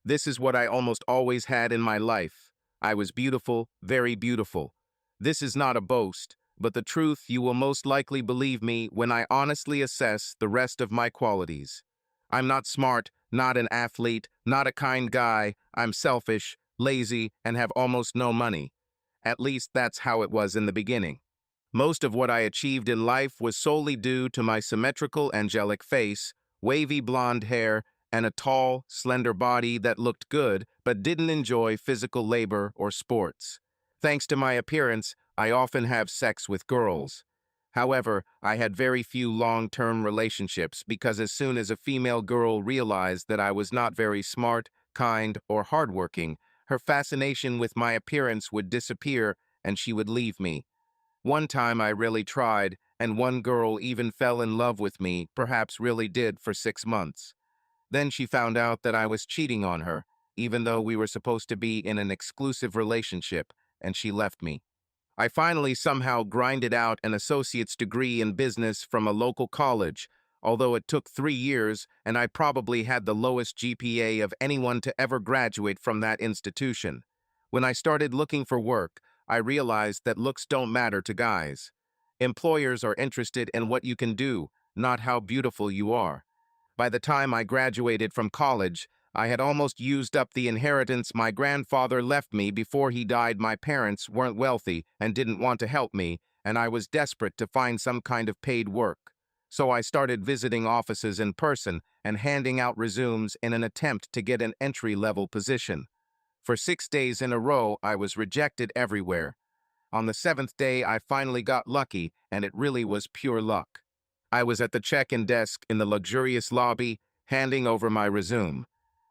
This is what I almost always had in my life. I was beautiful, very beautiful. This is not a boast, but the truth. You will most likely believe me when I honestly assess the rest of my qualities. I'm not smart, not an athlete, not a kind guy. I'm selfish, lazy, and have almost no money. At least that's how it was in the beginning. Most of what I achieved in life was solely due to my symmetrical, angelic face, wavy blonde hair, and a tall, slender body that looked good but didn't enjoy physical labor or sports. Thanks to my appearance, I often have sex with girls. However, I had very few long-term relationships because as soon as a female girl realized that I was not very smart, kind, or hardworking, her fascination with my appearance would disappear and she would leave me. One time I really tried, and one girl even fell in love with me, perhaps really did for 6 months. Then she found out that I was cheating on her, even though we were supposed to be in an exclusive relationship, and she left me. I finally somehow grinded out an associate's degree in business from a local college, although it took 3 years and I probably had the lowest GPA of anyone to ever graduate from that institution. When I started looking for work, I realized that looks don't matter to guys. Employers are interested in what you can do, not how beautiful you are. By the time I graduated from college, I had almost used up the inheritance my grandfather left me before he died. My parents weren't wealthy and didn't want to help me, and I was desperate to find some kind of paid work. So I started visiting offices in person and handing out resumes in an attempt to get an entry-level position. For 6 days in a row, I was rejected everywhere. On the seventh day, I finally got lucky, and it really was pure luck. I was at the check-in desk in the luxurious lobby, handing over my resume.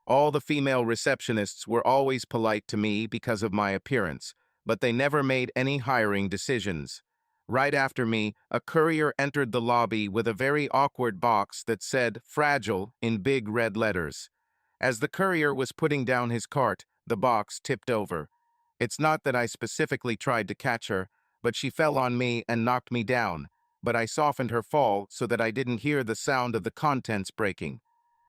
All the female receptionists were always polite to me because of my appearance, but they never made any hiring decisions. Right after me, a courier entered the lobby with a very awkward box that said "Fragile" in big red letters. As the courier was putting down his cart, the box tipped over. It's not that I specifically tried to catch her, but she fell on me and knocked me down, but I softened her fall so that I didn't hear the sound of the contents breaking.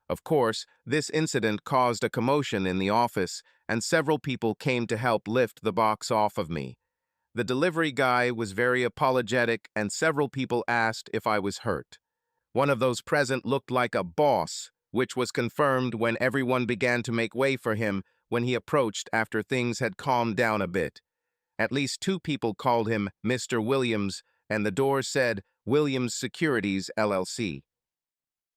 Of course, this incident caused a commotion in the office, and several people came to help lift the box off of me. The delivery guy was very apologetic, and several people asked if I was hurt. One of those present looked like a boss, which was confirmed when everyone began to make way for him when he approached after things had calmed down a bit. At least two people called him Mr. Williams, and the door said Williams Securities, LLC.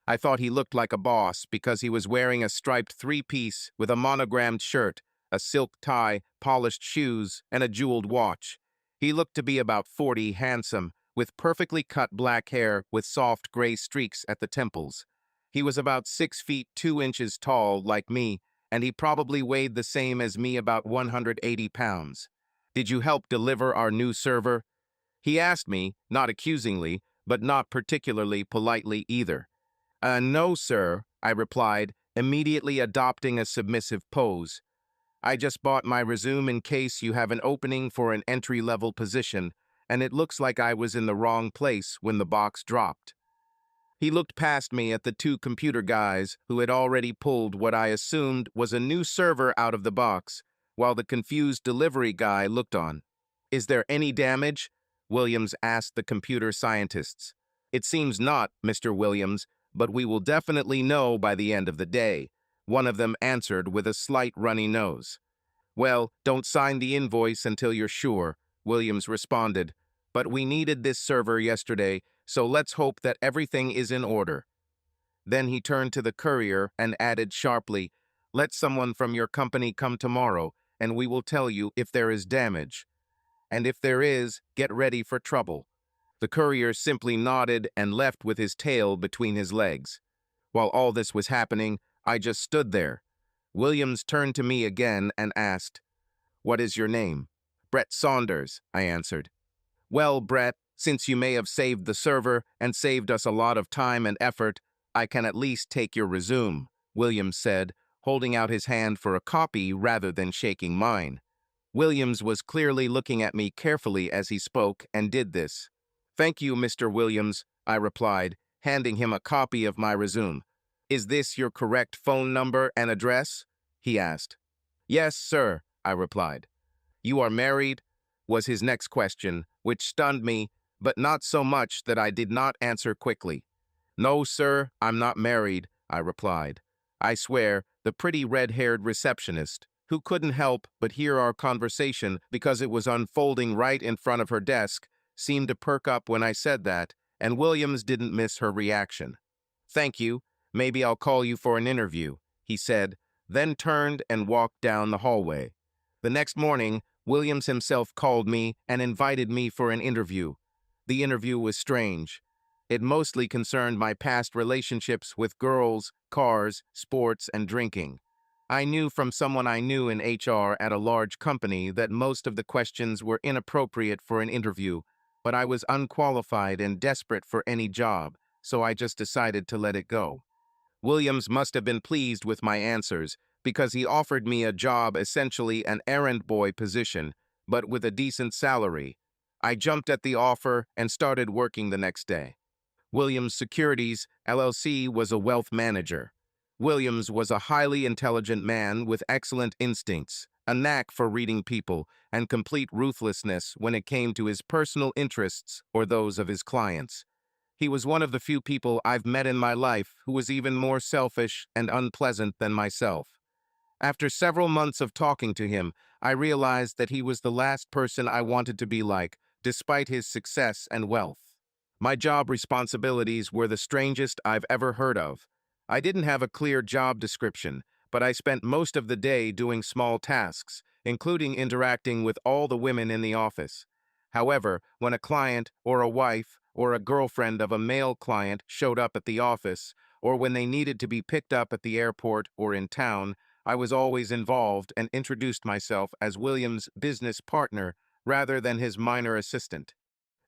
I thought he looked like a boss because he was wearing a striped three-piece with a monogrammed shirt, a silk tie, polished shoes, and a jeweled watch. He looked to be about 40, handsome, with perfectly cut black hair with soft gray streaks at the temples. He was about 6 feet 2 inches tall, like me, and he probably weighed the same as me, about 180 pounds. "Did you help deliver our new server?" He asked me, not accusingly, but not particularly politely either. No, sir," I replied, immediately adopting a submissive pose. "I just bought my resume in case you have an opening for an entry-level position, and it looks like I was in the wrong place when the box dropped." He looked past me at the two computer guys who had already pulled what I assumed was a new server out of the box, while the confused delivery guy looked on. "Is there any damage?" Williams asked the computer scientists. "It seems not, Mr. Williams, but we will definitely know by the end of the day," one of them answered with a slight runny nose. "Well, don't sign the invoice until you're sure," Williams responded. "But we needed this server yesterday, so let's hope that everything is in order." Then he turned to the courier and added sharply, "Let someone from your company come tomorrow, and we will tell you if there is damage. And if there is, get ready for trouble." The courier simply nodded and left with his tail between his legs. While all this was happening, I just stood there. Williams turned to me again and asked, "What is your name?" "Brett Saunders," I answered. "Well, Brett, since you may have saved the server and saved us a lot of time and effort, I can at least take your resume," Williams said, holding out his hand for a copy rather than shaking mine. Williams was clearly looking at me carefully as he spoke and did this. "Thank you, Mr. Williams," I replied, handing him a copy of my resume. "Is this your correct phone number and address?" he asked. Yes, sir, I replied. You are married? Was his next question, which stunned me, but not so much that I did not answer quickly. No, sir, I'm not married, I replied. I swear, the pretty red-haired receptionist, who couldn't help but hear our conversation because it was unfolding right in front of her desk, seemed to perk up when I said that, and Williams didn't miss her reaction. Thank you. Maybe I'll call you for an interview, he said, then turned and walked down the hallway. The next morning, Williams himself called me and invited me for an interview. The interview was strange. It mostly concerned my past relationships with girls, cars, sports, and drinking. I knew from someone I knew in HR at a large company that most of the questions were inappropriate for an interview, but I was unqualified and desperate for any job, so I just decided to let it go. Williams must have been pleased with my answers because he offered me a job, essentially an errand boy position, but with a decent salary. I jumped at the offer and started working the next day. Williams Securities, LLC was a wealth manager. Williams was a highly intelligent man with excellent instincts, a knack for reading people, and complete ruthlessness when it came to his personal interests or those of his clients. He was one of the few people I've met in my life who was even more selfish and unpleasant than myself. After several months of talking to him, I realized that he was the last person I wanted to be like, despite his success and wealth. My job responsibilities were the strangest I've ever heard of. I didn't have a clear job description, but I spent most of the day doing small tasks, including interacting with all the women in the office. However, when a client or a wife or a girlfriend of a male client showed up at the office, or when they needed to be picked up at the airport or in town, I was always involved and introduced myself as William's business partner rather than his minor assistant.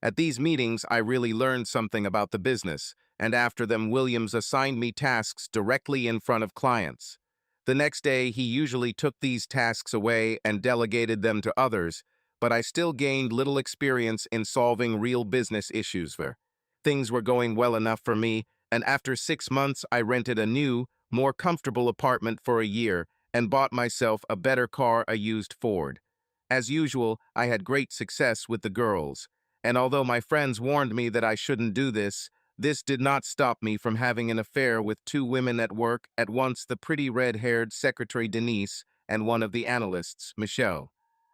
At these meetings, I really learned something about the business, and after them, Williams assigned me tasks directly in front of clients. The next day, he usually took these tasks away and delegated them to others, but I still gained little experience in solving real business issues. Things were going well enough for me, and after 6 months, I rented a new, more comfortable apartment for a year and bought myself a better car, a used Ford. As usual, I had great success with the girls. And although my friends warned me that I shouldn't do this, this did not stop me from having an affair with 2 women at work, at once the pretty red-haired secretary Denise and one of the analysts, Michelle.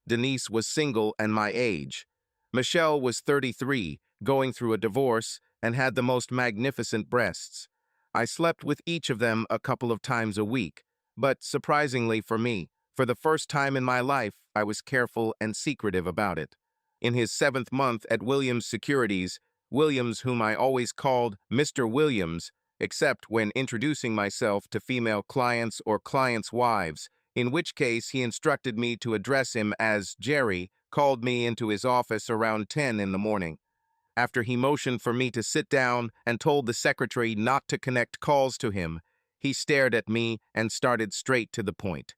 Denise was single and my age. Michelle was 33, going through a divorce, and had the most magnificent breasts. I slept with each of them a couple of times a week, but surprisingly for me, for the first time in my life, I was careful and secretive about it. In his 7th month at Williams Securities, Williams, whom I always called Mr. Williams, except when introducing myself to female clients or clients' wives, in which case he instructed me to address him as Jerry, called me into his office around 10 in the morning. After he motioned for me to sit down and told the secretary not to connect calls to him, he stared at me and started straight to the point.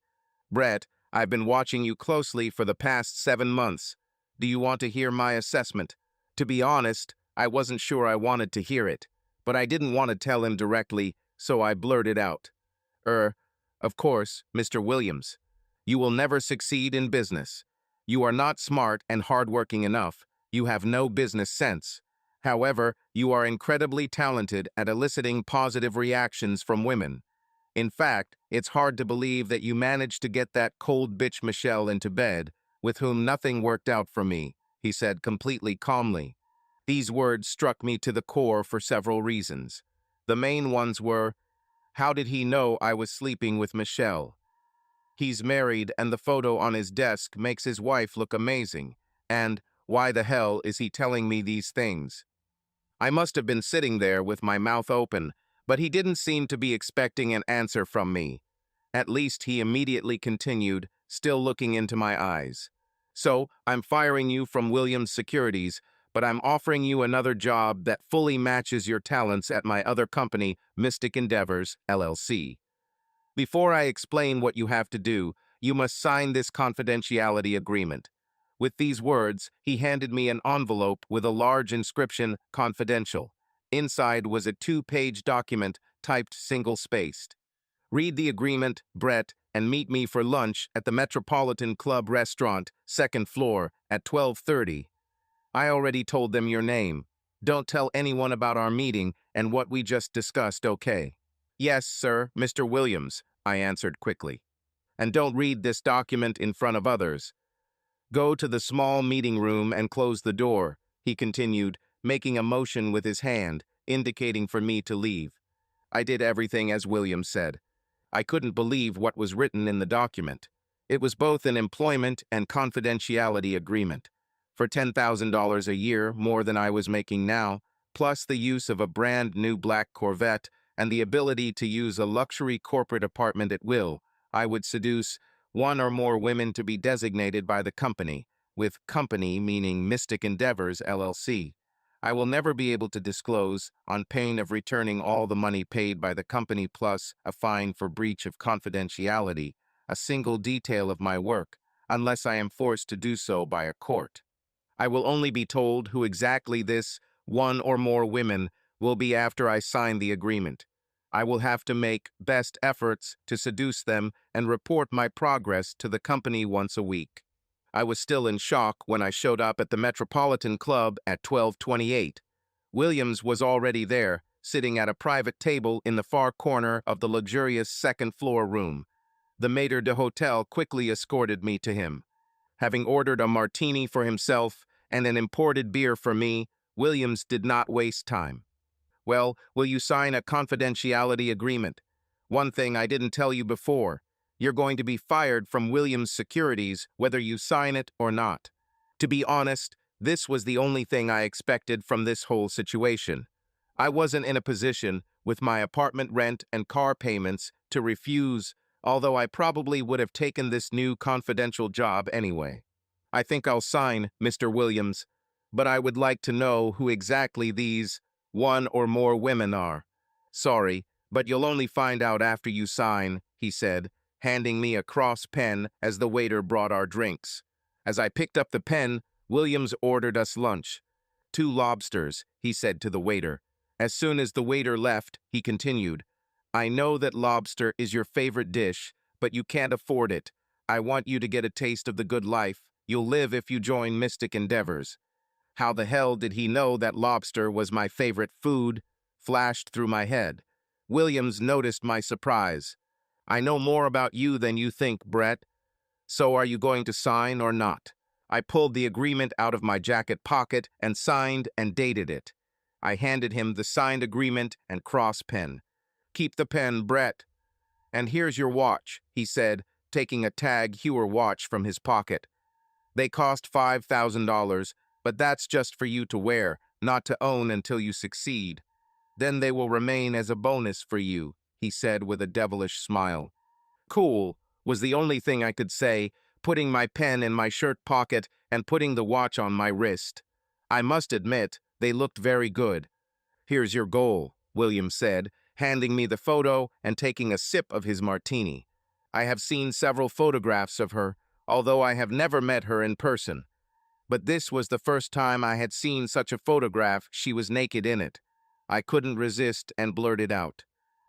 Brett, I've been watching you closely for the past 7 months. Do you want to hear my assessment? To be honest, I wasn't sure I wanted to hear it, but I didn't want to tell him directly, so I blurted out. Of course, Mr. Williams. You will never succeed in business. You are not smart and hardworking enough. You have no business sense. However, you are incredibly talented at eliciting positive reactions from women. In fact, it's hard to believe that you managed to get that cold bitch Michelle into bed, with whom nothing worked out for me, he said completely calmly. These words struck me to the core for several reasons. The main ones were, how did he know I was sleeping with Michelle? He's married and the photo on his desk makes his wife look amazing. And why the hell is he telling me these things? I must have been sitting there with my mouth open, but he didn't seem to be expecting an answer from me. At least he immediately continued, still looking into my eyes. So, I'm firing you from Williams Securities, but I'm offering you another job that fully matches your talents at my other company, Mystic Endeavors, LLC. Before I explain what you have to do, you must sign this confidentiality agreement. With these words, he handed me an envelope with a large inscription, confidential. Inside was a 2-page document typed single-spaced. Read the agreement, Brett, and meet me for lunch at the Metropolitan Club restaurant, second floor, at 12:30. I already told them your name. Don't tell anyone about our meeting and what we just discussed, okay? Yes, sir, Mr. Williams, I answered quickly. And don't read this document in front of others. Go to the small meeting room and close the door, he continued, making a motion with his hand, indicating for me to leave. I did everything as Williams said. I couldn't believe what was written in the document. It was both an employment and confidentiality agreement. For $10,000 a year, more than I was making now, plus the use of a brand new black Corvette and the ability to use a luxury corporate apartment at will, I would seduce one or more women to be designated by the company, with company meaning Mystic Endeavors, LLC. I will never be able to disclose, on pain of returning all the money paid by the company plus a fine for breach of confidentiality, a single detail of my work, unless I am forced to do so by a court. I will only be told who exactly this one or more women will be after I sign the agreement. I will have to make best efforts to seduce them and report my progress to the company once a week. I was still in shock when I showed up at the Metropolitan Club at 12:28. Williams was already there, sitting at a private table in the far corner of the luxurious second-floor room. The maître d'hôtel quickly escorted me to him. Having ordered a martini for himself and an imported beer for me, Williams did not waste time. Well, will you sign a confidentiality agreement? One thing I didn't tell you before. You're going to be fired from Williams Securities whether you sign it or not. To be honest, this was the only thing I expected from this whole situation. I wasn't in a position, with my apartment rent and car payments, to refuse, although I probably would have taken this new confidential job anyway. I think I'll sign, Mr. Williams, but I would like to know who exactly these one or more women are. Sorry, but you'll only find out after you sign, he said, handing me a cross pen as the waiter brought our drinks. As I picked up the pen, Williams ordered us lunch. 2 lobsters, he said to the waiter. As soon as the waiter left, he continued, I know that lobster is your favorite dish, but you can't afford it. I want you to get a taste of the good life you'll live if you join Mystic Endeavors. How the hell did he know that lobster was my favorite food? Flashed through my head. Williams noticed my surprise. I know more about you than you think, Brett. So are you going to sign or not? I pulled the agreement out of my jacket pocket and signed and dated it. I handed him the signed agreement and cross pen. Keep the pen, Brett. And here's your watch, he said, taking a Tag Heuer watch from his pocket. They cost $5,000, but that's just for you to wear, not to own until you succeed. Then they will remain as a bonus for you, he said with a devilish smile. Cool, was the only thing I could say, putting my pen in my shirt pocket and putting the watch on my wrist. I must admit, they looked very good. Here's your goal, William said, handing me the photo and taking a sip of his martini. I have seen several photographs of her, although I have never met her in person. But this was the first time I had seen such a photograph. She was naked in it. I couldn't resist and blurted out.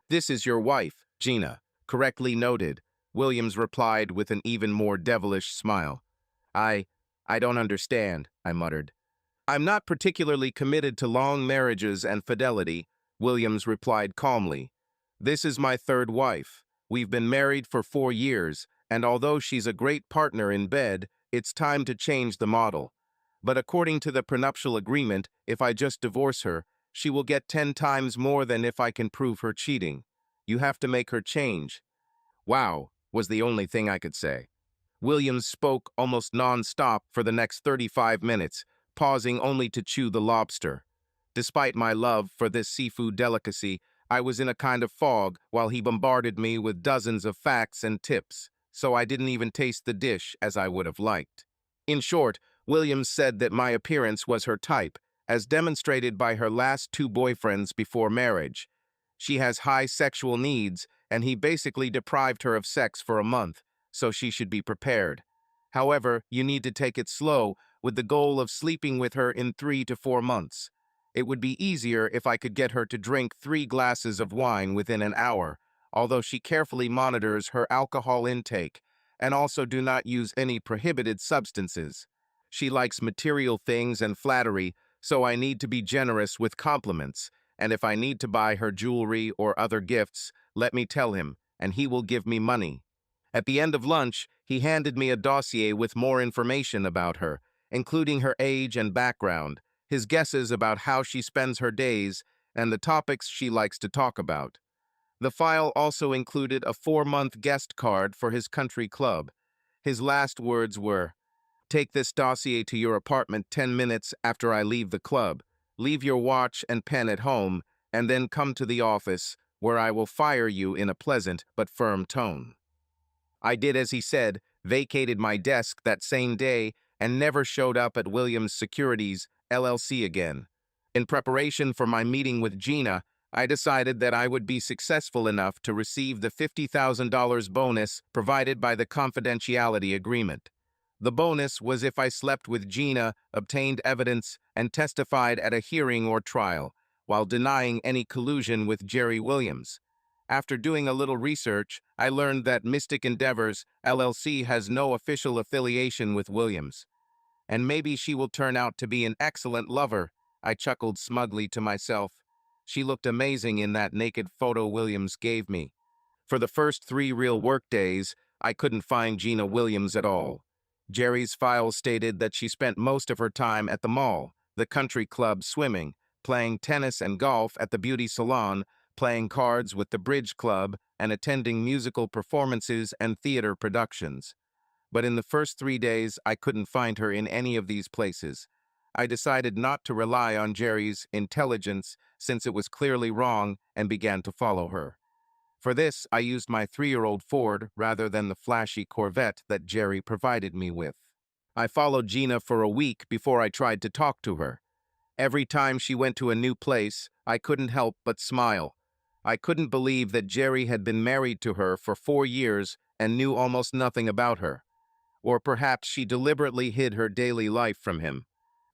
This is your wife, Gina. Correctly noted, Williams replied with an even more devilish smile. I don't understand, I muttered. I'm not particularly committed to long marriages and fidelity, Williams replied calmly. This is my third wife. We've been married for 4 years, and although she's a great partner in bed, it's time to change the model. But according to the prenuptial agreement, if I just divorce her, she will get 10 times more than if I can prove her cheating. You have to make her change. Wow, was the only thing I could say. Williams spoke almost non-stop for the next 35 minutes, pausing only to chew the lobster. Despite my love for this seafood delicacy, I was in a kind of fog while he bombarded me with dozens of facts and tips, so I didn't even taste the dish as I would have liked. In short, Williams said that my appearance was her type, as demonstrated by her last 2 boyfriends before marriage. She has high sexual needs, and he basically deprived her of sex for a month, so she should be prepared. However, you need to take it slow, with the goal of sleeping with her in 3 to 4 months. It would be easier if I could get her to drink 3 glasses of wine within an hour, although she carefully monitors her alcohol intake and also do not use any prohibited substances. She likes material things and flattery, so I need to be generous with compliments, and if I need to buy her jewelry or other gifts, let me tell him, and he will give me money. At the end of lunch, he handed me a dossier with more information about her, including her age and background, his guesses about how she spends her days, and the topics she likes to talk about. The file also included a 4-month guest card for his country club. His last words were, "Take this dossier to your apartment 10 minutes after I leave the club. Leave your watch and pen at home, and then come to the office, where I will fire you in a pleasant but firm tone." I did as he said, vacated my desk that same day, and never showed up at Williams Securities, LLC again. In preparation for my meeting with Gina, I decided that I would be successful enough to receive the $50,000 bonus provided by the confidentiality agreement. The bonus was if I slept with Gina, obtained evidence, and testified at a hearing or trial, while denying any collusion with Jerry Williams. After doing a little research, I learned that Mystic Endeavors, LLC has no official affiliation with Williams. And maybe she will turn out to be an excellent lover, I chuckled smugly to myself. She looked amazing in that naked photo Williams gave me. For the first 3 real work days, I couldn't find Gina Williams at all. Jerry's file stated that she spent most of her time at the mall, the country club swimming, playing tennis and golf at the beauty salon, playing cards with the bridge club, and attending musical performances and theater productions. But in the first 3 days, I couldn't find her in any of these places. I decided not to rely on Jerry's intelligence since it was clearly wrong and began to follow her. For this, I used my 3-year-old Ford rather than the flashy Corvette that Jerry provided me with. I followed Gina for a week before I tried to talk to her. Every time she went to a new place, I couldn't help but smile. I couldn't believe that Jerry had been married to her for 4 years and knew almost nothing about her. Or perhaps she deliberately hid her daily life from him.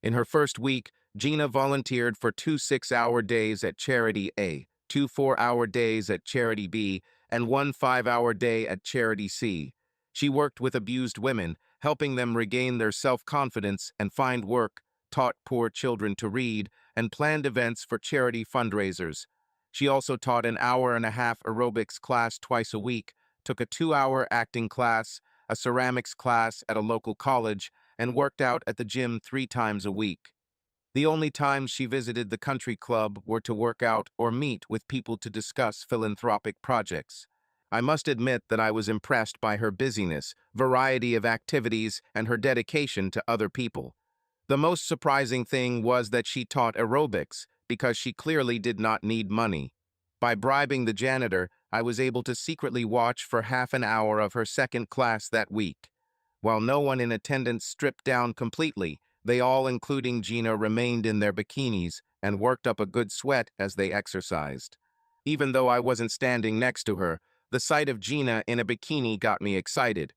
In her first week, Gina volunteered for 2 6-hour days at Charity A, 2 4-hour days at Charity B, and 1 5-hour day at Charity C. She worked with abused women, helping them regain their self-confidence and find work, taught poor children to read, and planned events for charity fundraisers. She also taught an hour-and-a-half aerobics class twice a week, took a 2-hour acting class, a ceramics class at a local college, and worked out at the gym 3 times a week. The only times she visited the country club were to work out or meet with people to discuss philanthropic projects. I must admit that I was impressed by her busyness, variety of activities, and her dedication to other people. The most surprising thing was that she taught aerobics because she clearly did not need money. By bribing the janitor, I was able to secretly watch for half an hour of her second class that week. While no one in attendance stripped down completely, they all, including Gina, remained in their bikinis and worked up a good sweat as they exercised. Even though I wasn't standing next to her, the sight of Gina in a bikini got me excited.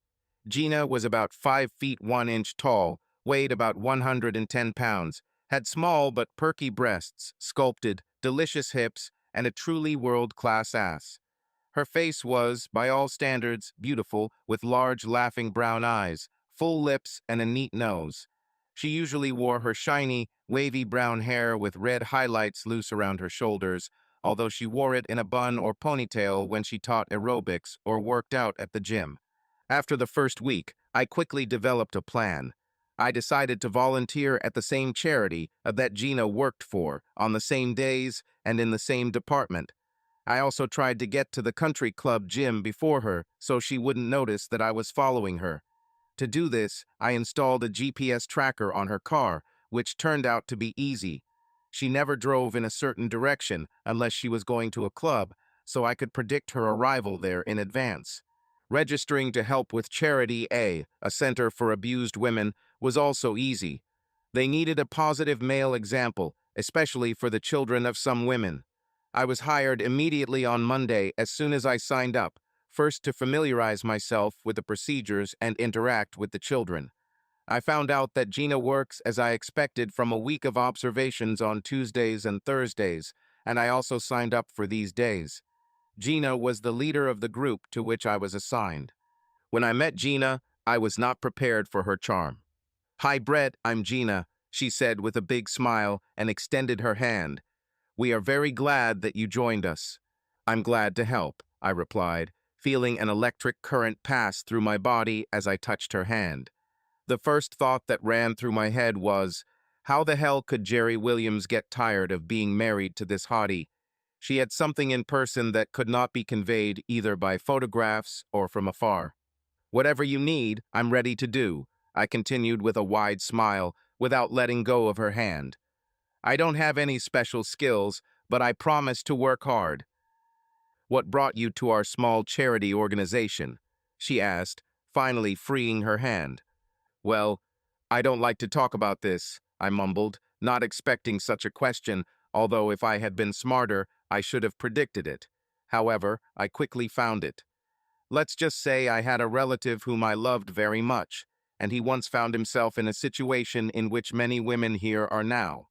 Gina was about 5 feet 1 inch tall, weighed about 110 pounds, had small but perky breasts, sculpted, delicious hips, and a truly world-class ass. Her face was, by all standards, beautiful, with large, laughing brown eyes, full lips, and a neat nose. She usually wore her shiny, wavy brown hair with red highlights loose around her shoulders, although she wore it in a bun or ponytail when she taught aerobics or worked out at the gym. After the first week, I quickly developed a plan. I decided to volunteer at the same charity that Gina worked for, on the same days and in the same department. I also tried to get to the country club gym before her so she wouldn't notice that I was following her. To do this, I installed a GPS tracker on her car, which turned out to be easy. She never drove in a certain direction unless she was going to a club, so I could predict her arrival there in advance. Registering to help with Charity A center for abused women, was also easy. They needed a positive male example, especially for the children of some women. I was hired immediately on Monday as soon as I signed up, first to familiarize myself with the procedures and interact with the children. I found out that Gina works as I expected from a week of observations on Tuesdays and Thursdays, and I also signed up for these days. Gina was the leader of the group to which I was assigned. When I met Gina, I was not prepared for her charm. "Hi, Brett, I'm Gina," she said with a big smile and extended her hand. "We are very glad that you joined us." "I'm glad to help," I replied, feeling an electric current pass through my body as I touched her hand. The first thought that ran through my head was, how the hell could Jerry Williams get tired of being married to this hottie? She had something in person that could not be conveyed either by photographs or from afar. "Whatever you need, I'm ready to do," I continued with a wide smile, without letting go of her hand. "I don't have any special skills, but I promise to work hard." "What brought you to our small charity organization?" she asked, finally freeing her hand. "Well, I don't like to talk about this," I mumbled, not expecting such a question, although if I had been smarter, I should have predicted it. However, I quickly found it. "Let's just say I had a relative whom I loved very much, and he once found himself in a situation in which many women here are now.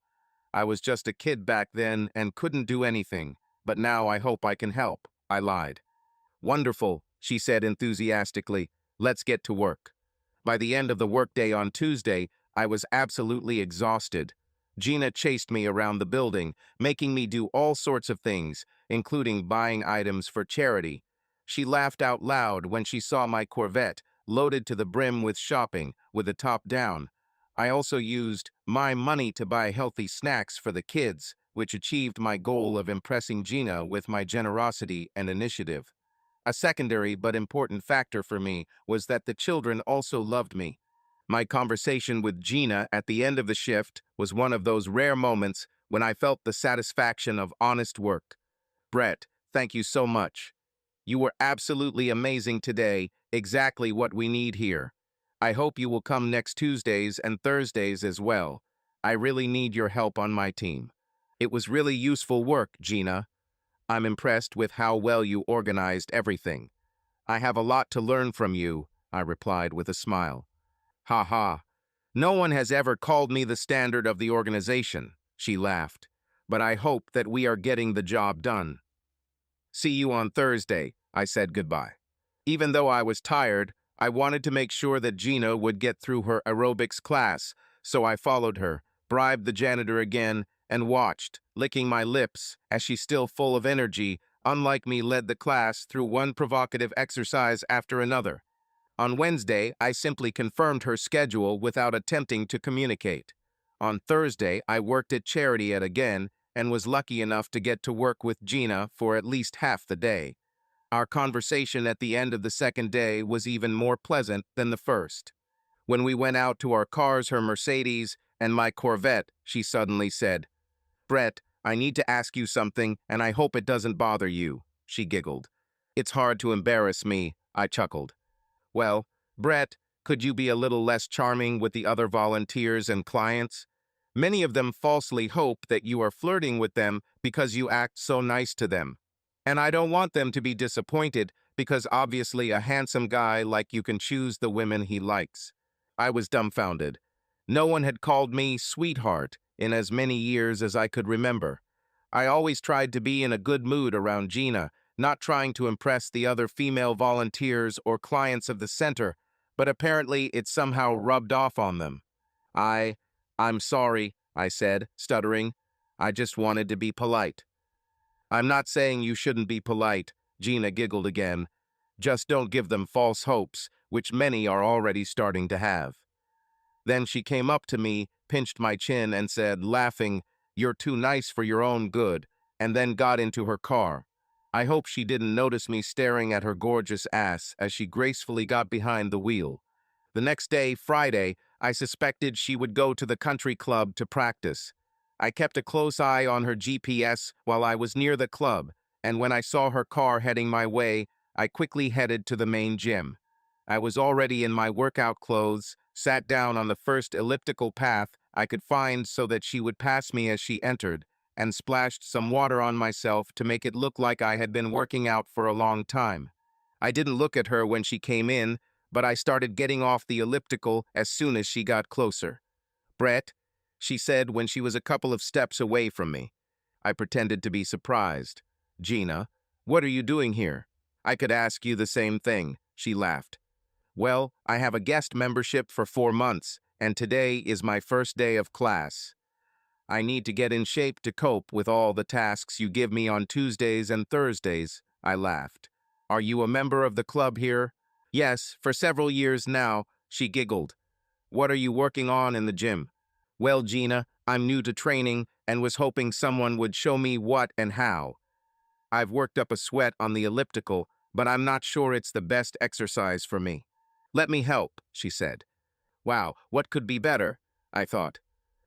I was just a kid back then and couldn't do anything, but now I hope I can help," I lied. "Wonderful," she said enthusiastically. "Let's get to work." By the end of the workday on Tuesday, I was absolutely exhausted. Gina chased me around the building, making me do all sorts of things, including buying items for charity. She laughed out loud when she saw my Corvette, loaded to the brim with shopping, with the top down. I also used my money to buy healthy snacks for the kids, which achieved my goal of impressing Gina with my generosity and initiative. A secondary but important factor for me was that the children also loved me. My conversation with Gina at the end of the shift was one of those rare moments when I felt the satisfaction of honest work. "Brett, thank you so much. You were absolutely amazing today, exactly what we need here. I hope you will come next Tuesdays and Thursdays as well. I really need your help on my team." "It was really useful work, Gina. I'm impressed with how well you organized everything." "I have a lot to learn from you," I replied with a smile. "Ha ha. No one has ever called me the standard of the organization," she laughed. "But I hope that we are getting the job done." "See you on Thursday," I said goodbye. Even though I was tired, I wanted to make sure that Gina would get through her aerobics class, so I followed her, bribed the janitor again, and watched, licking my lips, as she, still full of energy, unlike me, led the class through one provocative exercise after another. On Wednesday, I simply confirmed her schedule without attempting to communicate. On Thursday, I worked at charity again and was lucky enough to get to work with Gina for at least half the day. Our conversation at the end of the second day was even more pleasant than the first. When we went out to our cars, her Mercedes and my Corvette, she suddenly said, "Brett, I need to ask you something, and I hope it doesn't bother you," she giggled. "It's hard to embarrass me," I chuckled. "Well, Brett, could you be a little less charming with the other volunteers and clients? Many of them falsely hope that you are flirting with them because you act so nice to them. And I don't want them to be disappointed because obviously a handsome guy like you can choose the women he likes." I was dumbfounded. No one had called me sweetheart in as many years as I could remember. I always tried to be in a good mood around Gina, not trying to impress the other female volunteers or clients of the center, but apparently it somehow rubbed off on them. I'm sorry," I said, stuttering. "I just wanted to be polite." "I'm not saying you shouldn't be polite," Gina giggled again. "Just don't give them false hopes, which many are already starting to have." Then she came up to me, pinched my chin, and said, laughing, "You're too nice for your own good," and then got into her car. I hope she didn't notice me staring at her gorgeous ass as she gracefully got behind the wheel. The next day, Friday, I suspected she would go to the country club to practice. I kept a close eye on her GPS while I was near the club, and when I saw her car heading my way, I quickly headed to the main gym. I was already in my workout clothes, sat down on the first elliptical path I could find so that she would pass me as she entered, and splashed some water on myself to make it look like I had been working out for a long time. I didn't look at her when she came in, but I started getting off the elliptical as soon as she got closer. "Brett," she said when she was a couple of steps away from me. I pretended to be surprised. "Gina, What are you doing here? I could ask you the same thing, she laughed. Well, I have a guest membership for 4 months, and today is my first day of class. I need to get in shape to cope with all the tasks you give me on Tuesdays and Thursdays, I laughed. Are you a member of the club here? Yes, for several years now, she giggled. What are you working on in the gym? Well, Gina, I'm new to training and was hoping someone would show me what and how. I've worked up a sweat on the elliptical, but I'm not sure it's the best exercise for me. Let me help, she said. Wow, what could be better? I thought.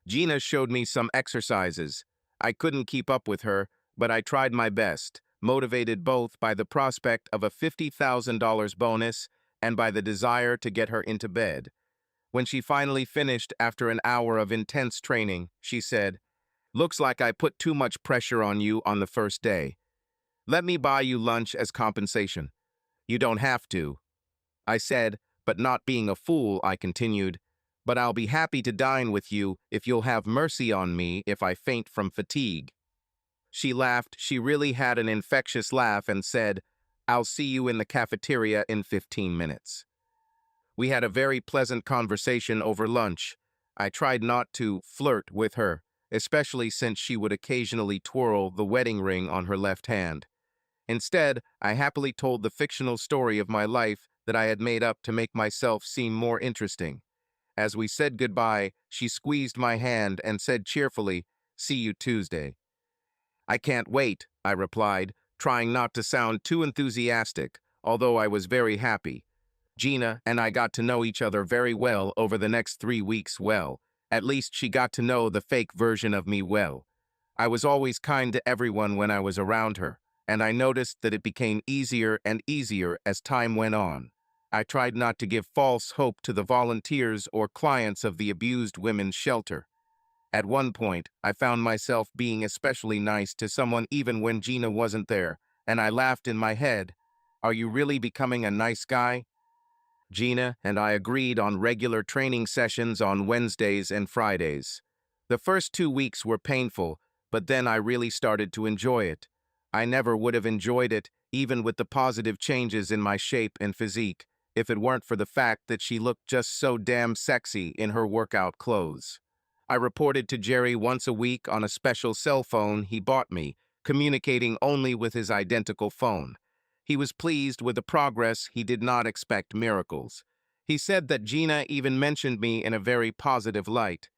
Gina showed me some exercises. I couldn't keep up with her, but I tried my best, motivated both by the prospect of a $50,000 bonus and by the desire to get her into bed. When she finally finished after an hour of intense training, she said, "Looks like I put too much pressure on you on the first day. Let me buy you lunch as compensation." "You don't have to," I said, but not being a fool, I continued, "But I'll be happy to dine with you if you'll have mercy on me if I faint from fatigue." She laughed. She really had an infectious laugh and said, "I'll see you in the cafeteria in 15 minutes. We had a very pleasant conversation over lunch. I tried not to flirt with her, especially since she would occasionally twirl the wedding ring on her left hand. Instead, I happily told the fictional story of my life that I had made up to make myself seem more interesting. As we said goodbye, she squeezed my hand and said cheerfully, "See you Tuesday." "I can't wait," I replied, trying not to sound too enthusiastic, although I was very happy. Gina and I got to know each other very well over the next 3 weeks well. At least she got to know the fake version of me well. I was always kind to everyone when I was around her, and I noticed that it became easier and easier as time went on. I tried not to give false hope to the volunteers or clients of the abused women's shelter. At one point, I found myself being especially nice to someone even when Gina wasn't there, and I laughed in my head. "Are you really becoming a nice guy?" Gina and I agreed on regular training sessions on Wednesdays and Fridays. The first 2 weeks were painful, but then I really started to enjoy it. I never would have enjoyed it, even with the positive changes in my shape and physique, if it weren't for the fact that she looked just so damn sexy in her workout clothes. I reported to Jerry once a week on a special cell phone he bought me, communicating only with his identical phone. He was pleased with the progress. He did not expect miracles. He said that Gina even mentioned me in a very positive light.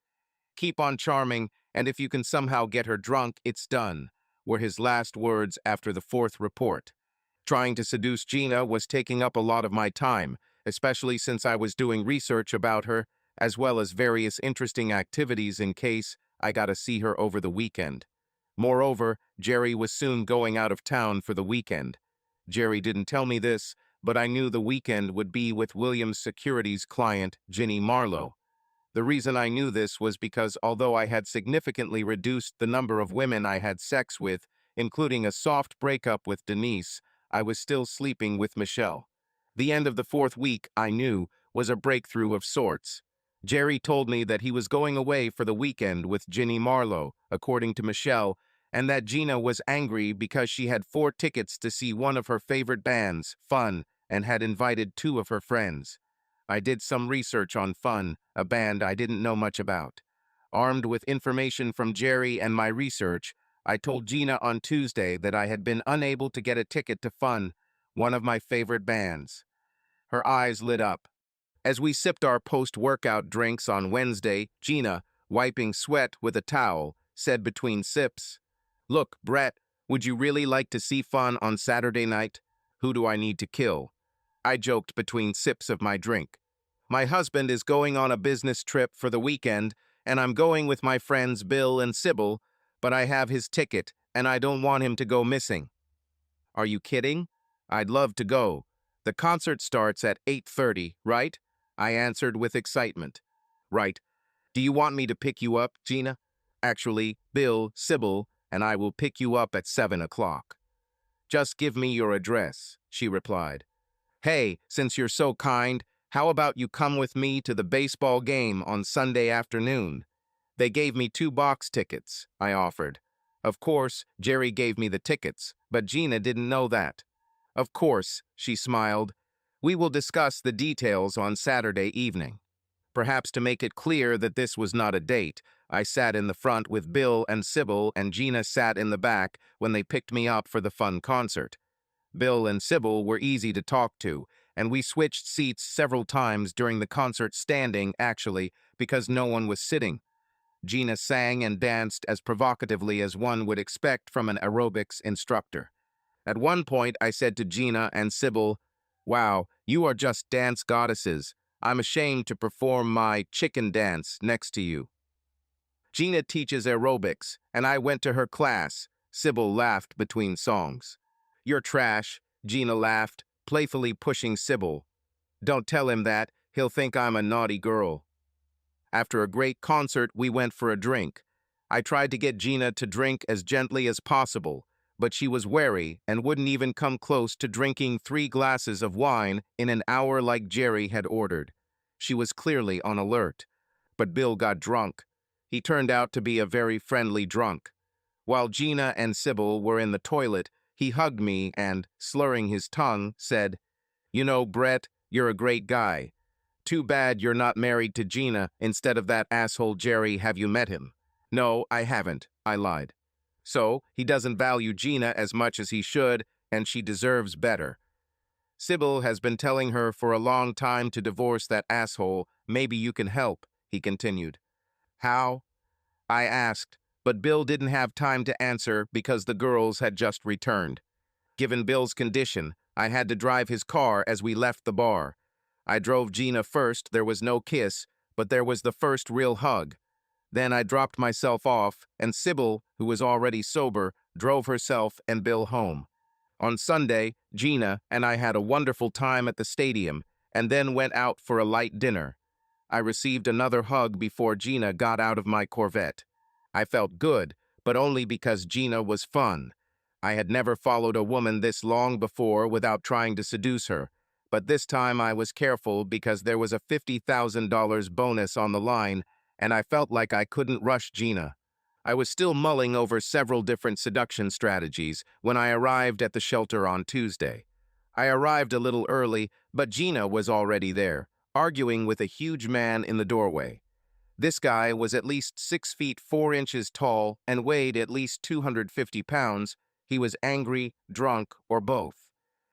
"Keep on charming, and if you can somehow get her drunk, it's done," were his last words after the fourth report. Trying to seduce Gina was taking up a lot of my time, especially since I was doing research about her, as well as various interesting activities in case I got to see her over the weekend. Moreover, Jerry was soon going out of town for the weekend. Jerry didn't tell me this, but I knew the weekend would be with Williams Securities client, Ginny Marlowe. The reason I knew this was because although I had significantly reduced the number of women I had sex with, including a soft breakup with Denise, I was still sleeping with Michelle. The end of the fourth week, I knew, was a breakthrough of sorts. Jerry told me that he was going away for the weekend with Ginny Marlowe, according to Michelle, and that Gina was angry because she had 4 tickets to see one of her favorite bands, Fun, and had invited 2 of her friends. I did some research on Fun, a band I didn't know much about. Armed with information from Jerry and my research, I told Gina on Tuesday that I had been unable to get a ticket to Fun, one of my favorite bands. Her eyes lit up. As we sipped our post-workout drinks on Wednesday, Gina, wiping sweat with a towel, said between sips, "Look, Brett, would you really like to see Fun on Saturday night? Who do I need to kill?" I joked between sips of my drink. "My husband is going on a business trip for the weekend, and I'm going with my friends Bill and Sybil, but I have his ticket, and I don't want him to go missing." "Are you kidding? I'd love to go. The concert starts at 8:30, right?" I answered with excitement. "Right. Do you want me to pick you up, Gina?" "Actually, Bill, Sybil, and I will pick you up at 7 o'clock. "Just give me your address," she replied. "Hey, since you're so kind, how about you come with me to the baseball game on Sunday afternoon?" "They gave me 2 box tickets," I offered. Of course, Jerry gave me the tickets, but Gina didn't know that. Of course, she smiled. We will discuss the details on Saturday evening. Perhaps to make it clear that this was not a date, I sat in the front with Bill and Sybil, and Gina sat in the back when they picked me up for the fun concert. Bill and Sybil were easy to talk to, and we switched seats several times during the concert, standing, actually, because no one was sitting. Gina sang and danced as provocatively as one would expect from an aerobics instructor. At one point, I said to Gina and Sybil, "Wow, you are just dance goddesses. I'm ashamed to perform my chicken dance next to you." Gina teaches aerobics, and I went to her class. Sybil laughed between songs. "You're trash," Gina laughed, playfully pushing Sybil. "Don't tell him that. He'll think I'm a naughty girl." After a great concert, we went for a drink. I tried to get Gina to drink as gently as possible, but she was wary and wouldn't even come close to drinking 3 glasses of wine in an hour like Jerry had ordered. She was clearly on alert. But Bill got drunk. He turned out to be a very friendly drunk. While Gina and Sybil were in the toilet, he hugged me and, slurring his tongue, said, "You know, Brett, you're a great guy. Too bad you're not married to Gina instead of that asshole Jerry. Have you met him?" "No, I haven't," I lied. "So, he doesn't value Gina as much as he should, and she deserves better. Sybil has been telling her for a long time to divorce that asshole. Maybe you can help," he continued. "How?" I asked, but Bill didn't have time to answer because the girls had just returned. Given Bill's condition, I had to drive his car as we left the bar. I drove Gina first. There was no kiss, but there was the first real hug. Then I dropped myself off, and Sybil, who was already sober, drove herself and Bill home. On Sunday, Gina and I had a wonderful time at the stadium, and then went out for a light dinner. I received another hug before Gina got out of my Corvette. I felt good, but only because Gina was fun. I had never followed a woman this long before without trying to seduce her, but this time I was careful because there was a $50,000 bonus on the line, and I felt like I couldn't rush Gina. I was still mulling over several different seduction strategies when I arrived at the shelter on Tuesday. I arrived a little early, but Gina was already there, arguing with a huge man in the doorway. This guy was at least 6 feet 4 inches tall and weighed at least 250 pounds. He was angry, drunk, or both.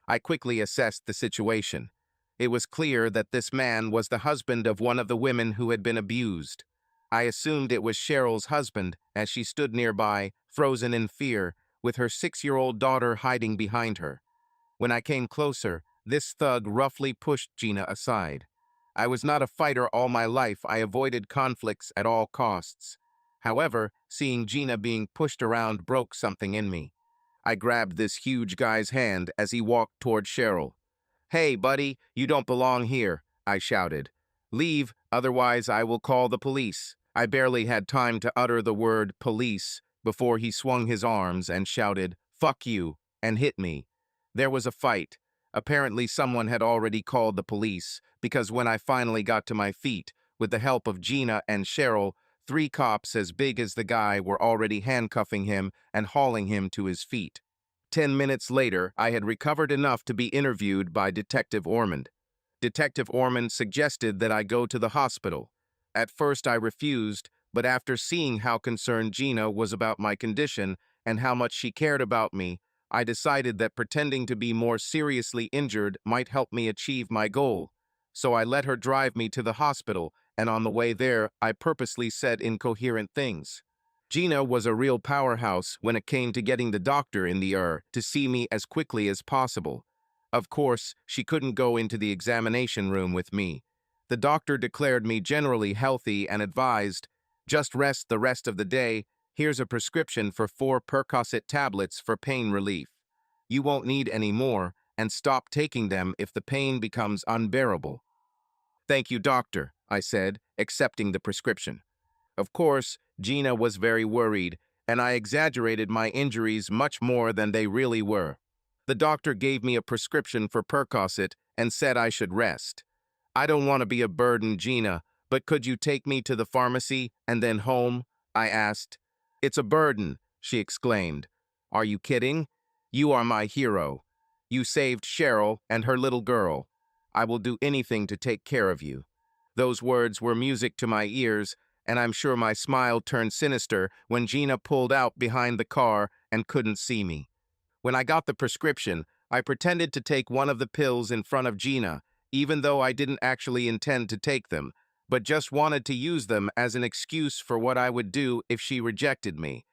I quickly assessed the situation. It was clear that this man was the husband of one of the women who had been abused. I assumed it was Cheryl's husband as she stood nearby, frozen in fear, with her 6-year-old daughter hiding behind her. When I came closer, this thug roughly pushed Gina aside. I was not a fighter all my life. I avoided conflicts at all costs. However, seeing Gina being pushed around broke something in me. I grabbed this huge guy's hand as he walked toward Cheryl. "Hey, buddy, you don't belong here," I shouted. "Leave, otherwise I will call the police." I barely had time to utter the word police before he swung his arms and shouted, "Fuck you," and hit me. There was a fight. Apparently someone had already called the police, because when I finally got to my feet, with the help of Gina and Cheryl, 3 cops as big as the guy were already handcuffing him and hauling him to his feet. 10 minutes later, I had recovered enough to be interviewed by Detective Ormond. Detective Ormond suggested that I go to the hospital. At first I refused, but after seeing how concerned Gina was about my condition and how much she cared about me, I decided that pretending to be more seriously injured might help me achieve my goal. So I let her drive me to the hospital, and on the way there, I purposely said incoherent things. Gina was a real powerhouse when it came to getting the doctor in the to see me as quickly as possible. Of course, she couldn't go into the examination room with me. The doctor declared me generally healthy and advised, "Just rest the rest of the day. Here's a prescription for 4 Percocet tablets for pain relief. You won't need any more, and stop taking them if the pain becomes unbearable." "Thank you, doctor," I said, accepting the prescription. Of course, Gina was very worried, and I exaggerated my injuries much more than they really were. The doctor gave me a prescription for Percocet and said I should rest. "I don't want to be a burden, Gina, but could you take me to the pharmacy and then home?" I asked. "It's a burden. she exclaimed. "Are you kidding? You are my hero. You saved Cheryl and her little girl. I will do anything to take care of you." Those words were music to my ears, and I'm sure my smile turned sinister when Gina pulled out behind the car and couldn't see me. When I got the prescription, I pretended to take one of the pills in front of Gina, even though I didn't actually intend to take them, but just wanted to use them as an excuse for what I would do if she rejected me.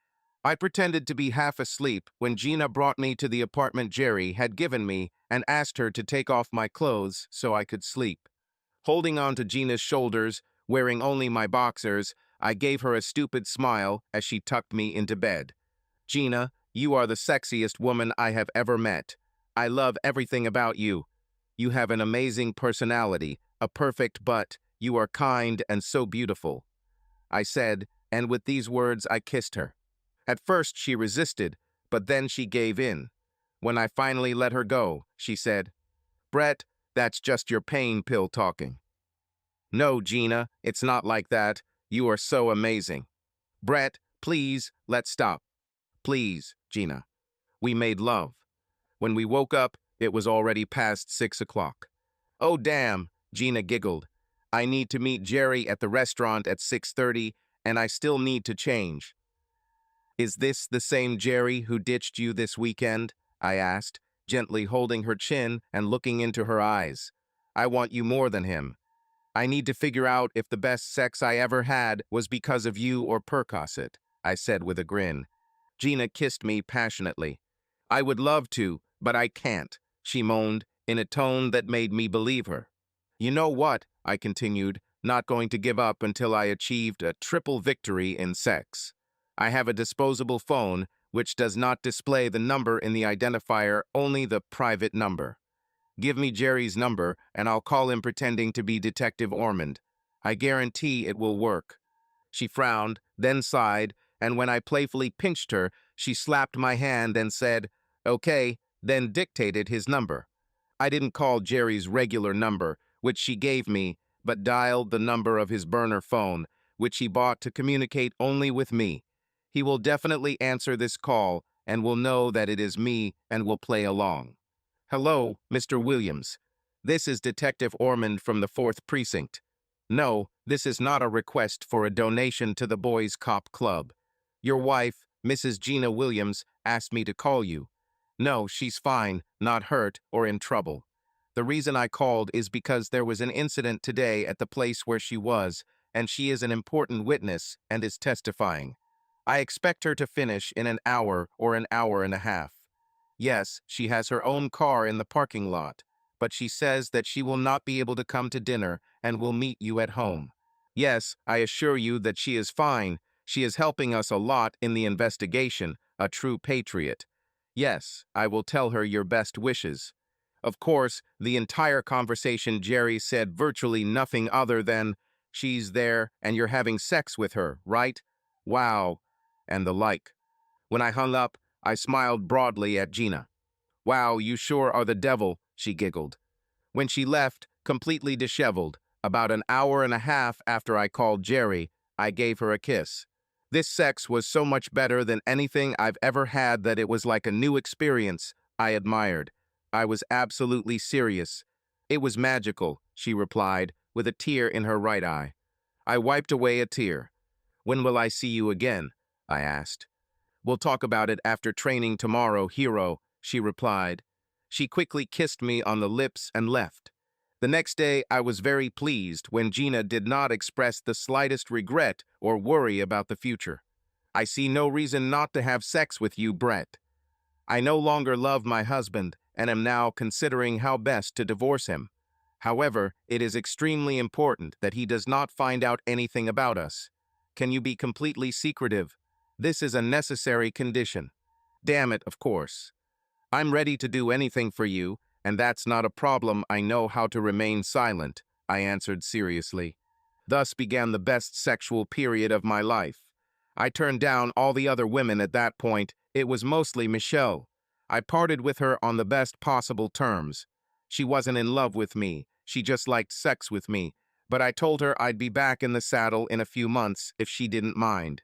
I pretended to be half asleep when Gina brought me to the apartment Jerry had given me and asked her to take off my clothes so I could sleep. Holding on to Gina's shoulders, wearing only my boxers, I gave her a stupid smile as she tucked me into bed. "Gina, you are the sexiest woman I have ever met. I love everything about you. You have an amazing personality, a perfect butt. You are kind and so beautiful," I said, and with these words I kissed her. At first she resisted, but then she gave in. When I finally let her go, she said, "Brett, that's just your pain pill talking." "No, Gina, it's not like that. You are so amazing." "Brett, please, let's stop." "Please, Gina." We made love. When we woke up, it was already past 6 o'clock. "Oh, damn," Gina giggled. "I need to meet Jerry at the restaurant at 6:30, and I still need to change." "Is this the same Jerry who ditched you this weekend?" I asked, gently holding her chin and looking into her eyes. "I want you more than him. I need to figure out if the best sex I ever had was because of you or Percocet," I said with a grin. Gina kissed me passionately. "I would love to, but I can't," she moaned in a tone that made me believe her. "You know what?" I continued, not going to give up until I achieved a triple victory in sex. "I have a disposable phone, which does not display the number in the identifier, only the private number. Give me Jerry's number, and I'll call him pretending to be Detective Ormond. I guarantee it will work." She frowned, then sighed, and when I playfully pinched her, she slapped my hand and said, "Okay," then dictated his number. I didn't call Jerry's regular number, which she gave me, but dialed the number of his burner phone, which he bought to communicate only with me. He will definitely answer this call and will know that it is me and will play along. "Hello, Mr. Williams. This is Detective Ormond from the 4th Precinct. No, this is not a request for a donation to the Boys Cop Club. Your wife, Mrs. Gina Williams, asked me to call you. No, she's fine, not hurt or in trouble. The reason I called is because there was an incident today at the place where she was, and she is an important witness and is testifying. I expect her to finish in an hour or an hour and a half. Yes, she has her own car in the parking lot, but she says that she will not be able to come to dinner and will meet you at home. Yes, I assure you that she is fine. She is helping us a lot in the investigation, a true patriot. Yes, I will tell her your best wishes." Of course, the entire conversation Jerry said virtually nothing other than, "She's there and you're having sex with her, right? Wow," and the like. When I hung up, I smiled broadly at Gina. "Wow, you sure are the devil," she giggled. When she left, completely disheveled, about an hour and a half after I called Jerry, I gave her a kiss. This sex was so much better than anything I've ever had that it was like a new experience. I admired. I was absolutely serious. "It was magical," she replied, with a tear in her right eye. I wiped away a tear. "When will I see you again?" I asked. "We'll talk about it after training tomorrow, hero," she replied. She quickly kissed me on the lips and left. The next day, I was very pleased when Gina did not express the slightest regret or worry about the future. "I see no reason not to have sex with you, Brett. I no longer love my husband and am now considering how best to divorce him. However, it is extremely important that he does not find out anything about us. Can you be completely secretive? This is a necessary condition. Damn it, of course. I'm ready to do anything for you, and that's not a problem. I know how to remain silent," I answered seriously. Thus began the best sexual period of my life. I turned down all the other women at that point. It was mostly Michelle. I parted with her on the best possible terms. She wasn't in love with me. She just liked sex with me. But I told her I'd be back in the saddle in a few months if she didn't mind.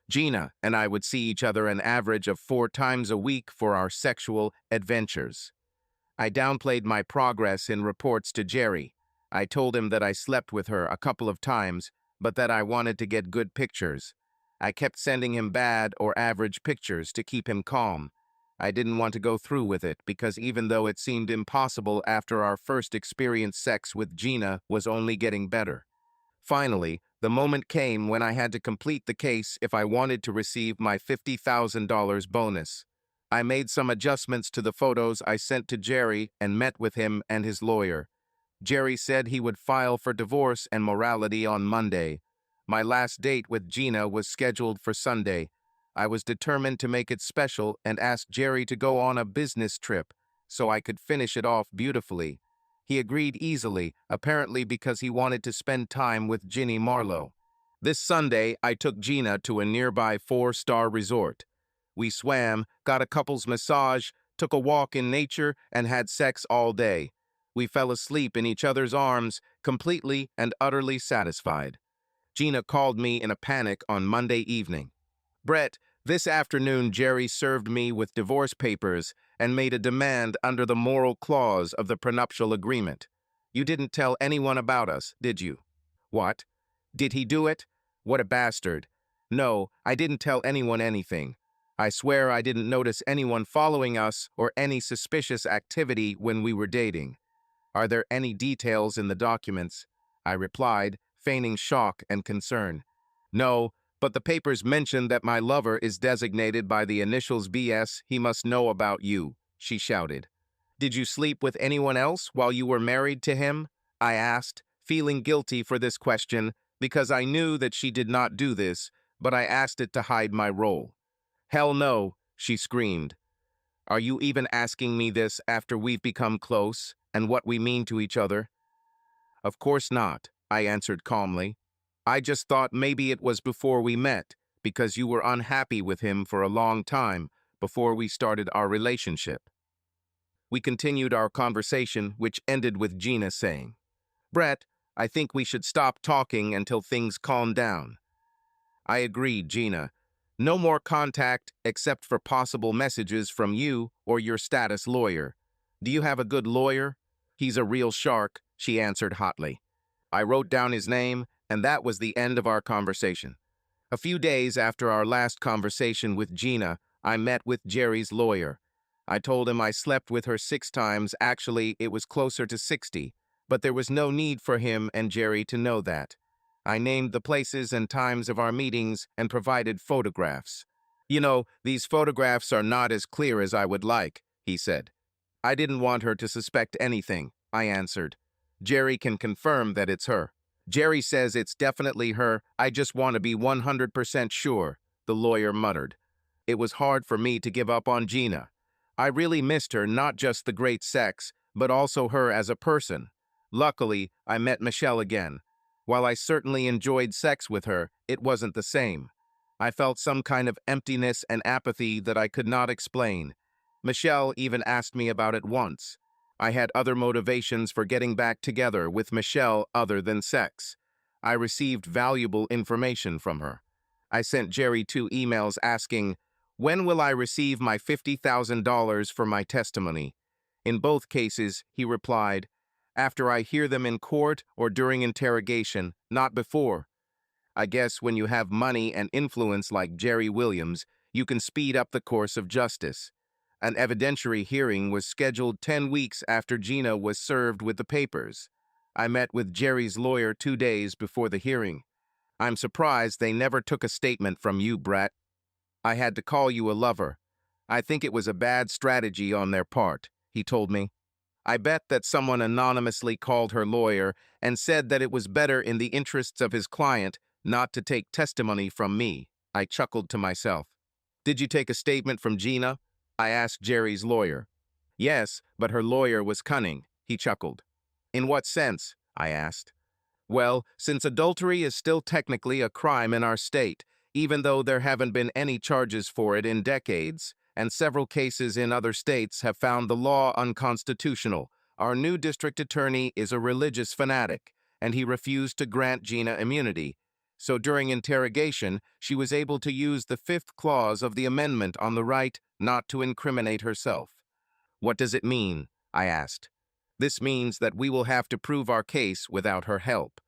Gina and I would see each other an average of 4 times a week for our sexual adventures. I downplayed my progress in reports to Jerry. I told him that I slept with her a couple of times, but that I wanted to get good pictures. I kept sending him bad or average pictures to keep him calm. I didn't want to go through with it because even though it seemed impossible after our first experience, sex with Gina was only getting better. Finally, the moment came when I had to complete the case if I wanted to receive my $50,000 bonus. I made some adjustments to the photos I sent to Jerry and met with him and his lawyer. Jerry said he would file for divorce and morality on Monday. My last date with Gina was scheduled for Sunday. I was determined to make it special and asked Jerry to go on a business trip so I could finish it off beautifully. He agreed easily, apparently because he wanted to spend time with Ginny Marlowe. This Sunday, I took Gina to a nearby 4-star resort. We swam, got a couple's massage, took a walk in nature, and had sex all day. We fell asleep in each other's arms, completely and utterly satisfied. Gina called me in a panic on Monday evening. Brett, this afternoon Jerry served me with divorce papers and made a demand under the moral clause of the prenuptial agreement. You didn't tell anyone about us, did you? What? Did he do it? What a bastard. No, I didn't tell anyone anything. I swear I didn't notice anyone following us or any suspicious activity when we were dating. Are there any details in the documents? I replied, feigning shock and concern. No, but the papers mention that my lover is designated by the initials BS. He must know about you, she shouted. Did you sleep with anyone else while you were married to him? I asked, feeling guilty for this question because I knew that she did not do this, but I asked it to hide my role. Hell no, she screamed. Are you even asking me this after we've become close and what we mean to each other? Of course not, I answered calmly. I just thought maybe it was before we met, because you were unhappy with him for a long time before we started our relationship. We continued our conversation, which ended with Gina saying, Brett, I think we should stop talking until things calm down. I agreed, Gina. No more contact except for possible messages from you or your status lawyer. Do you have a good lawyer? He's a real shark, she answered hotly. I wrote down his name, and that was the end of our conversation. A few days after our last conversation with Gina, I met with Jerry's lawyer. I told him I slept with her 6 times, actually it was closer to 60, but there was no need for him and Jerry to know that. I named the places and times of our meetings and provided photographs. You know, these photographs are not as clear as I would like, he said. I didn't want her to suspect anything, I answered. Jerry can confirm that it's her. Jerry says it's definitely her. I just want to be 100% sure, the lawyer muttered. It was hard for me to give up on Gina. I really missed her, not just the great sex, but also her as a person. Luckily, I met Michelle again. While I certainly enjoyed sex with her, it wasn't the same. I felt some kind of emptiness and apathy that I could not explain. Michelle even asked me about it once. I had other motivations for getting back together with Michelle other than sex. I received valuable information from her. I sent Jerry 2 emails asking, when will I receive my $50,000 for my testimony? In both cases, he replied, after I hear them in court or during interrogation, not before. I guess when you have money and influence like Jerry Williams, you can speed up the course of justice. An evidentiary hearing was scheduled 10 weeks after Gina was served with the papers. I met with Jerry's lawyer 2 days before the hearing. I'm surprised they never took a statement from you, Brett. I had to call you a lover. I think it was a bad strategy on their part, he told me. I bet that someone anonymously called her lawyer and said that it was better in the interests of his client not to take testimony from me. I chuckled to myself. Did you take a statement from Gina? I asked Jerry's lawyer. Yes, but her lawyer was cunning, he chuckled. In what sense? I asked. Well, since adultery is still technically a crime in our state, even though there haven't been any charges for it in decades, and several cases in other states have found the law unconstitutional, our new district attorney is a religious fanatic, and he refused to grant Gina immunity. So during interrogation, she was able to use the fifth clause of the amendment on the right not to incriminate herself. What does it mean? I asked. This means that we will have to prove our case without her help.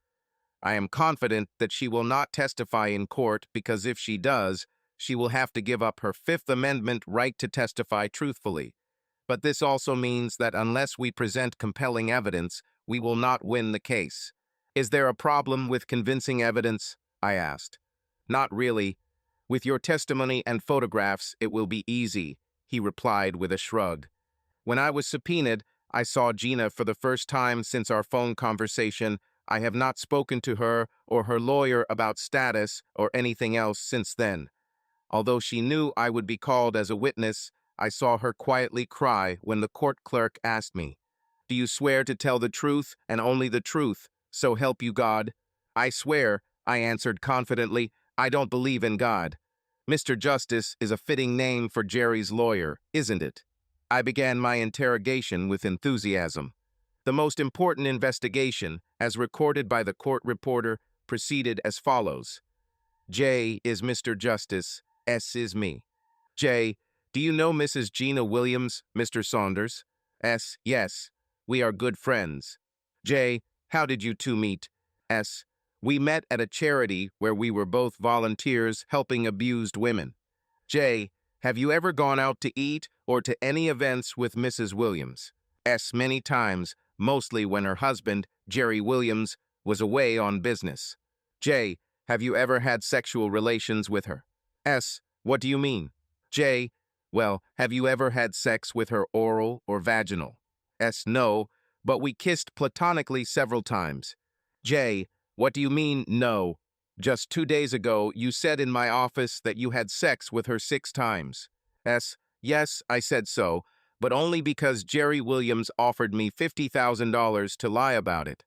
I am confident that she will not testify in court because if she does, she will have to give up her Fifth Amendment right to testify truthfully. But this also means that unless we present compelling evidence, we will not win the case. Is there a problem with convincing evidence? I asked. Not really. With your testimony and photographs, it will be easy, he replied with a shrug. When I was subpoenaed, I saw Gina for the first time since our phone conversation. I have not spoken to her or her lawyer about status or anything else since then. Although she knew I would be called as a witness, I saw her quietly cry when the court clerk asked me, "Do you swear to tell the truth and only the truth, so help you God?" "I swear," I answered confidently. "I don't believe in God." Mr. Justice is a fitting name for Jerry's lawyer, isn't it? I began my interrogation with enthusiasm. The most important investigation, as recorded by the court reporter, proceeded as follows. J is Mr. Justice, S is me. J, do you know Mrs. Gina Williams, Mr. Saunders? S, yes, we are good friends. J, how did you two meet? S, we met at a charity where we were both volunteers helping abused women. J, have you ever gone out to eat or to any events with Mrs. Williams? S, many times, mostly when her husband, Jerry Williams, was away on business. J, have you ever had sexual relations with her? S, what do you mean? J, well, have you ever had sex with her oral or vaginal? S, no, but we kissed platonically several times. J, what do you mean, no? Just 2 days ago, you said in my office that you had sex with her 6 times. S, yes, I said so, but only because Jerry Williams offered me $50,000 to lie about it.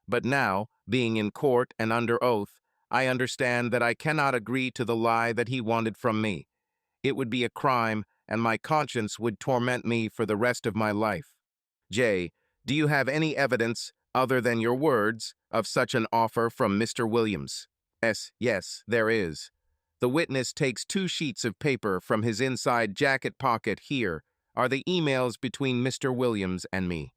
But now, being in court and under oath, I understand that I cannot agree to the lie that he wanted from me. It would be a crime, and my conscience would torment me for the rest of my life. J, do you have any evidence, other than your words, of such an offer from Mr. Williams? S, yes, there is. The witness takes 2 sheets of paper from his inside jacket pocket. Here are the emails between Mr. Williams and me.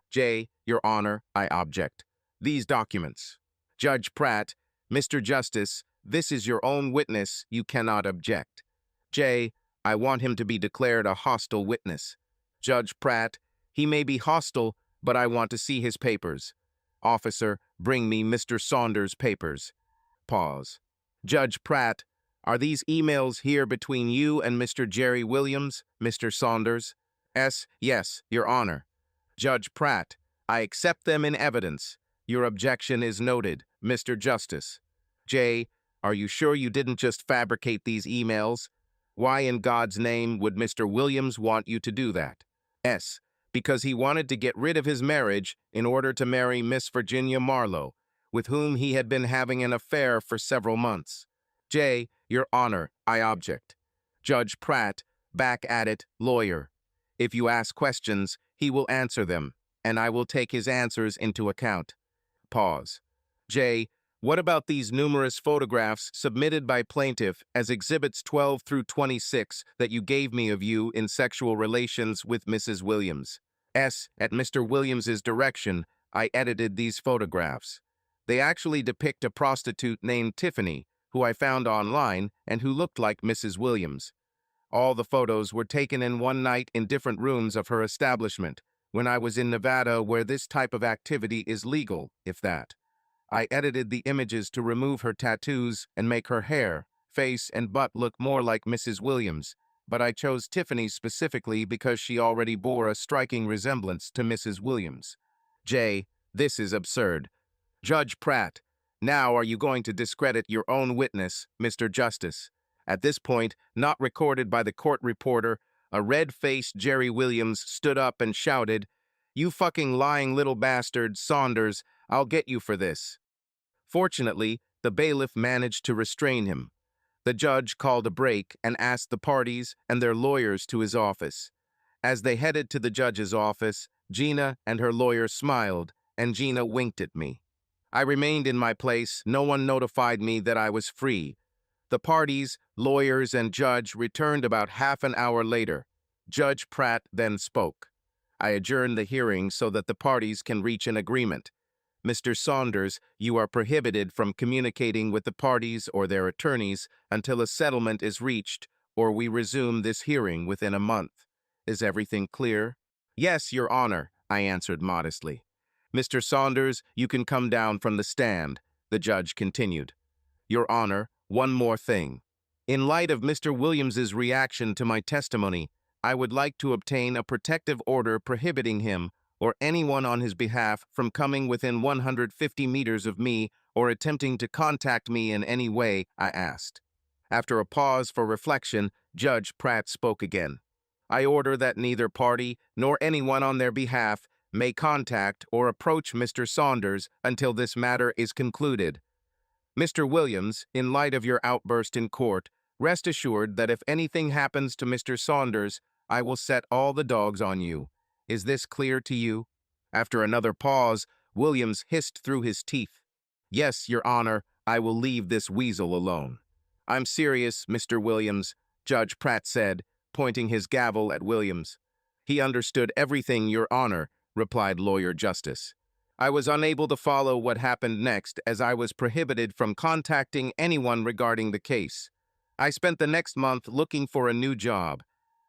J, Your Honor, I object. These documents. Judge Pratt, Mr. Justice, this is your own witness, you cannot object. J, I want him to be declared a hostile witness. Judge Pratt, he may be hostile, but I want to see his papers. Officer, bring me Mr. Saunders' papers. Pause. Judge Pratt, are these emails here between you and Mr. Jerry Williams, Mr. Saunders? S, yes, Your Honor. Judge Pratt, I accept them in evidence. Your objection is noted, Mr. Justice. J, are you sure you didn't just fabricate these emails? Why in God's name would Mr. Williams want you to do that? S, because he wanted to get rid of his marriage in order to marry Miss Virginia Marlowe, with whom he had been having an affair for several months. J, Your Honor, I object. Judge Pratt, back at it, lawyer. If you ask questions, he will answer them, and I will take his answers into account. Pause. J, what about these numerous photographs submitted by plaintiff as exhibits 12 through 26 that you gave me of you in sexual relations with Mrs. Williams? S, at Mr. Williams's direction, I edited these photographs. They actually depict a prostitute named Tiffany, who I found online and who looked like Mrs. Williams. All the photos were taken in one night in different rooms of her establishment, when I was in Nevada, where this type of activity is legal, if that. I edited the images to remove her tattoos and make her hair, face, and butt look more like Mrs. Williams, but I chose Tiffany specifically because she already bore a striking resemblance to Mrs. Williams. J, this is absurd. Judge Pratt, now are you going to discredit your own witness, Mr. Justice? At this point, not recorded by the court reporter, a red-faced Jerry Williams stood up and shouted, "You fucking lying little bastard, Saunders, I'll get you for this." Fortunately, the bailiff managed to restrain him. The judge called a break and asked the parties and their lawyers to his office. As they headed to the judge's office, Gina and her lawyer smiled, and Gina winked at me. I remained in my place. No one notified me that I was free. The parties, lawyers, and judge returned about half an hour later. Judge Pratt then spoke. I adjourned the hearing so that the parties can reach an agreement. Mr. Saunders, you are prohibited from communicating with the parties or their attorneys until a settlement is reached, or we resume this hearing within a month. Is everything clear? Yes, Your Honor, I answered modestly. Mr. Saunders, you can come down from the stand, the judge continued. Your Honor, one more thing. In light of Mr. Williams's reaction to my testimony, I would like to obtain a protective order prohibiting him or anyone on his behalf from coming within 150 meters of me or attempting to contact me in any way, I asked. After a pause for reflection, Judge Pratt spoke again. I order that neither party nor anyone on their behalf may contact or approach Mr. Saunders until this matter is concluded. Mr. Williams, in light of your outburst in court, rest assured that if anything happens to Mr. Saunders, I will set all the dogs on you. Is this clear to you? After another pause, Williams hissed through his teeth. Yes, Your Honor, I will leave this weasel alone. I'm serious, Mr. Williams, Judge Pratt said, pointing his gavel at Williams. He understood everything, Your Honor, replied Lawyer Justice. I was unable to follow what happened next as I was prohibited from contacting anyone regarding the case. I spent the next month looking for a new job.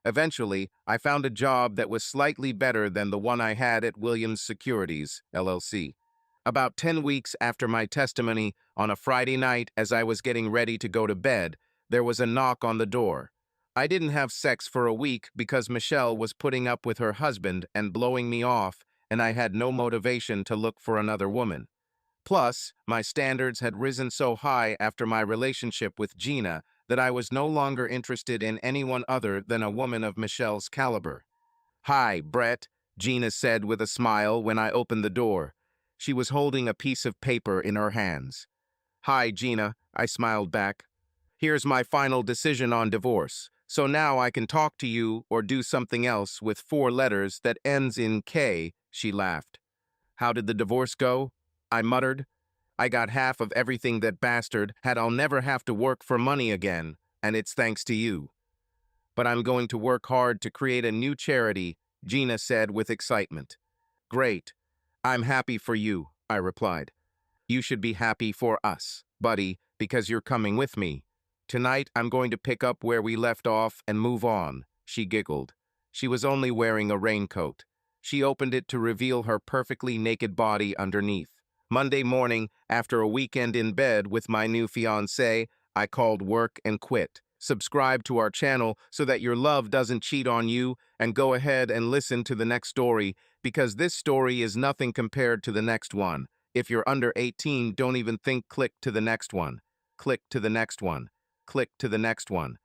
Eventually, I found a job that was slightly better than the one I had at Williams Securities, LLC. About 10 weeks after my testimony, on a Friday night as I was getting ready to go to bed, there was a knock on the door. I didn't have sex for a week because Michelle was putting up with her husband and blowing me off, and I had no motivation to look for another woman. Plus, my standards had risen so high after my relationship with Gina that I was no longer interested in anyone other than a woman of Michelle's caliber. Hi, Brett, Gina said with a smile when I opened the door. She was holding a piece of paper in her hands. Hi, Gina, I smiled back. Here's my final decision on divorce, so now I can talk to you or do something else with 4 letters that ends in K, she laughed. How did the divorce go? I muttered. I got half of everything that bastard had. I'll never have to work for money again, and it's thanks to you. But I'm going to work hard to create a new charity, Gina said with excitement. Great. I'm happy for you, I replied. You should be happy for us, buddy, because you're coming with me. Tonight, I'm going to pick up where we left off and move on, she giggled. She was only wearing a raincoat. She opened it to reveal her perfectly naked body underneath. Monday morning, after a weekend in bed with my new fiancé, I called work and quit. Subscribe to our channel so that your love doesn't cheat on you, and go ahead and listen to the next story, because this story is nothing compared to the next one. If you're under 18, don't even think. Click to the next one. Click to the next one. Click to the next one.